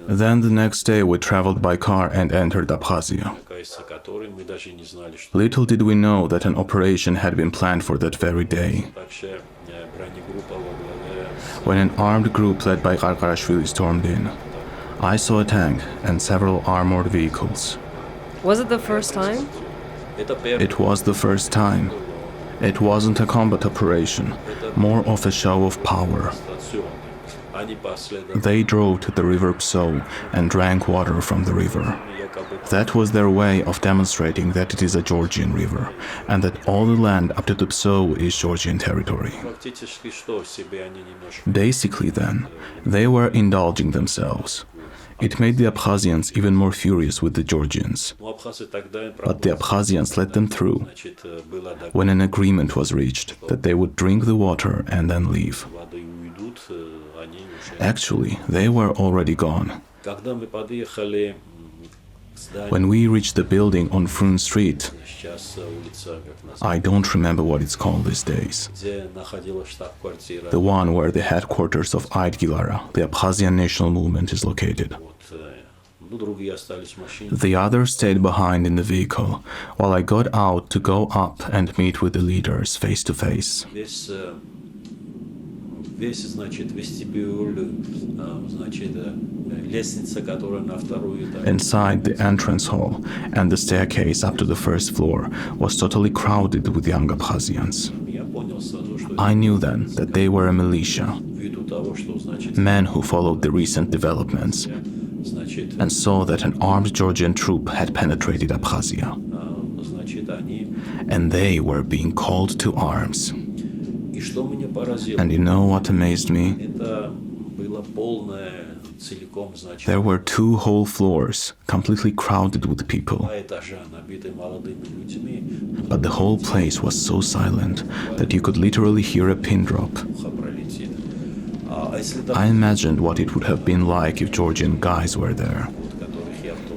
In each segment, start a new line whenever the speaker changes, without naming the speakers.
Then the next day we traveled by car and entered Abkhazia. Little did we know that an operation had been planned for that very day. When an armed group led by Gargarashvili stormed in, I saw a tank and several armored vehicles.
Was it the first time?
It was the first time. It wasn't a combat operation, more of a show of power. They drove to the river Pso and drank water from the river. That was their way of demonstrating that it is a Georgian river, and that all the land up to the Pso is Georgian territory. Basically then, they were indulging themselves. It made the Abkhazians even more furious with the Georgians. But the Abkhazians let them through when an agreement was reached that they would drink the water and then leave. Actually, they were already gone. When we reached the building on Frun Street, I don't remember what it's called these days, the one where the headquarters of Aidgilara, the Abkhazian National Movement, is located. The others stayed behind in the vehicle, while I got out to go up and meet with the leaders face to face. Inside the entrance hall and the staircase up to the first floor was totally crowded with young Abkhazians. I knew then that they were a militia, men who followed the recent developments, and saw that an armed Georgian troop had penetrated Abkhazia. And they were being called to arms. And you know what amazed me? There were 2 whole floors completely crowded with people. But the whole place was so silent that you could literally hear a pin drop. I imagined what it would have been like if Georgian guys were there.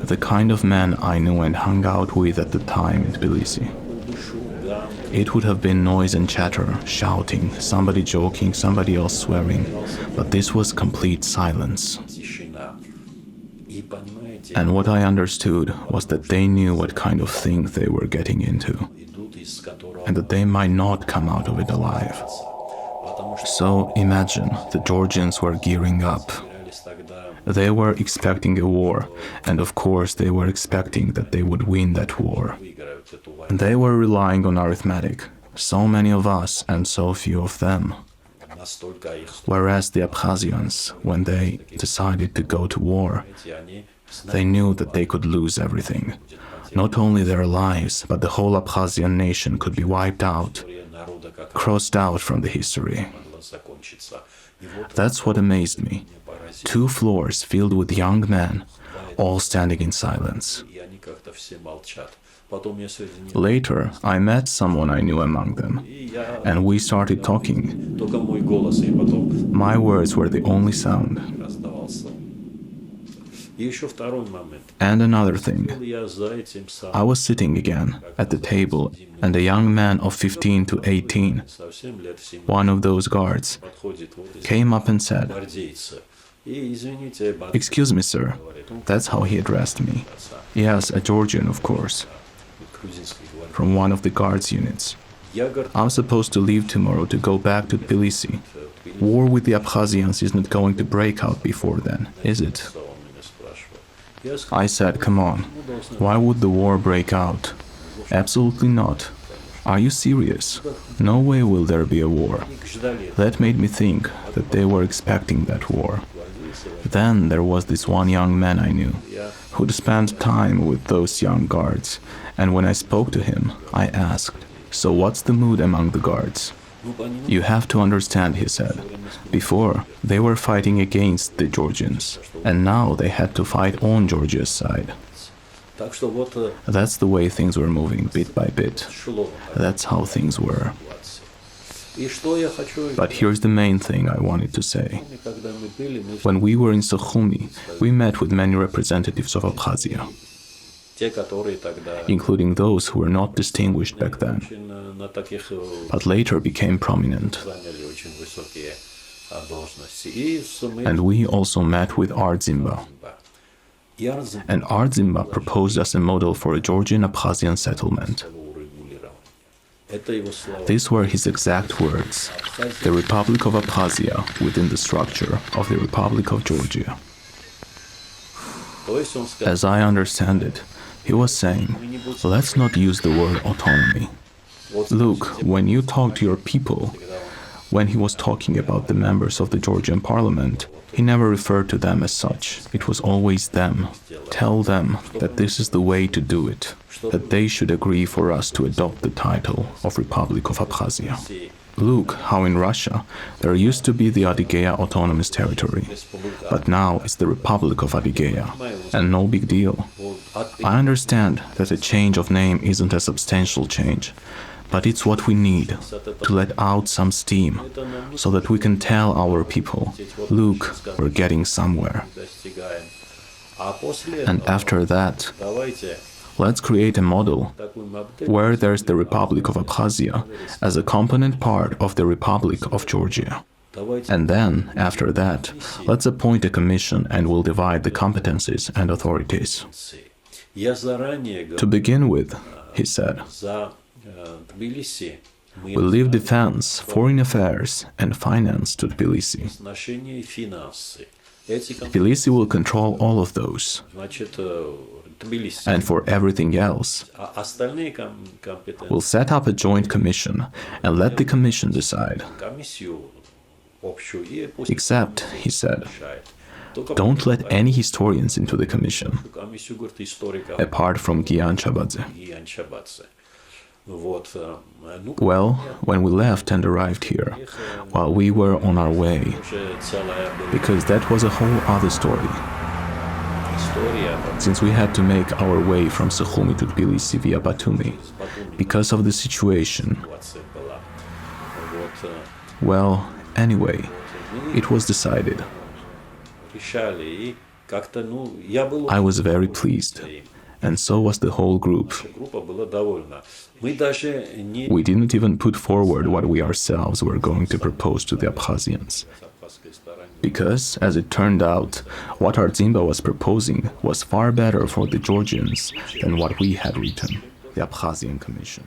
The kind of men I knew and hung out with at the time in Tbilisi. It would have been noise and chatter, shouting, somebody joking, somebody else swearing, but this was complete silence. And what I understood was that they knew what kind of thing they were getting into, and that they might not come out of it alive. So imagine the Georgians were gearing up. They were expecting a war, and of course they were expecting that they would win that war. And they were relying on arithmetic, so many of us and so few of them. Whereas the Abkhazians, when they decided to go to war, they knew that they could lose everything. Not only their lives, but the whole Abkhazian nation could be wiped out, crossed out from the history. That's what amazed me. 2 floors filled with young men, all standing in silence. Later, I met someone I knew among them, and we started talking. My words were the only sound. And another thing, I was sitting again at the table, and a young man of 15 to 18, one of those guards, came up and said, "Excuse me, sir." That's how he addressed me. Yes, a Georgian, of course, from one of the guards' units. I'm supposed to leave tomorrow to go back to Tbilisi. War with the Abkhazians is not going to break out before then, is it? I said, come on, why would the war break out? Absolutely not. Are you serious? No way will there be a war. That made me think that they were expecting that war. Then there was this one young man I knew, who'd spent time with those young guards, and when I spoke to him, I asked, "So what's the mood among the guards?" "You have to understand," he said, "before they were fighting against the Georgians, and now they had to fight on Georgia's side." That's the way things were moving, bit by bit. That's how things were. But here's the main thing I wanted to say. When we were in Sukhumi, we met with many representatives of Abkhazia. including those who were not distinguished back then, but later became prominent. And we also met with Ardsinba. And Ardsinba proposed us a model for a Georgian-Abkhazian settlement. These were his exact words: the Republic of Abkhazia within the structure of the Republic of Georgia. As I understand it, he was saying, let's not use the word autonomy. Look, when you talk to your people, when he was talking about the members of the Georgian parliament, he never referred to them as such. It was always them. Tell them that this is the way to do it, that they should agree for us to adopt the title of Republic of Abkhazia. Look how in Russia there used to be the Adygea Autonomous Territory, but now it's the Republic of Adygea, and no big deal. I understand that a change of name isn't a substantial change, but it's what we need to let out some steam, so that we can tell our people, look, we're getting somewhere. And after that, let's create a model where there's the Republic of Abkhazia as a component part of the Republic of Georgia. And then, after that, let's appoint a commission and we'll divide the competencies and authorities. To begin with, he said, we'll leave defense, foreign affairs, and finance to Tbilisi. Tbilisi will control all of those. And for everything else, we'll set up a joint commission and let the commission decide. Except, he said, don't let any historians into the commission, apart from Gia A. Well, when we left and arrived here, while we were on our way, because that was a whole other story. Since we had to make our way from Sukhumi to Tbilisi via Batumi, because of the situation. Well, anyway, it was decided. I was very pleased, and so was the whole group. We didn't even put forward what we ourselves were going to propose to the Abkhazians. Because, as it turned out, what Ardsinba was proposing was far better for the Georgians than what we had written, the Abkhazian Commission.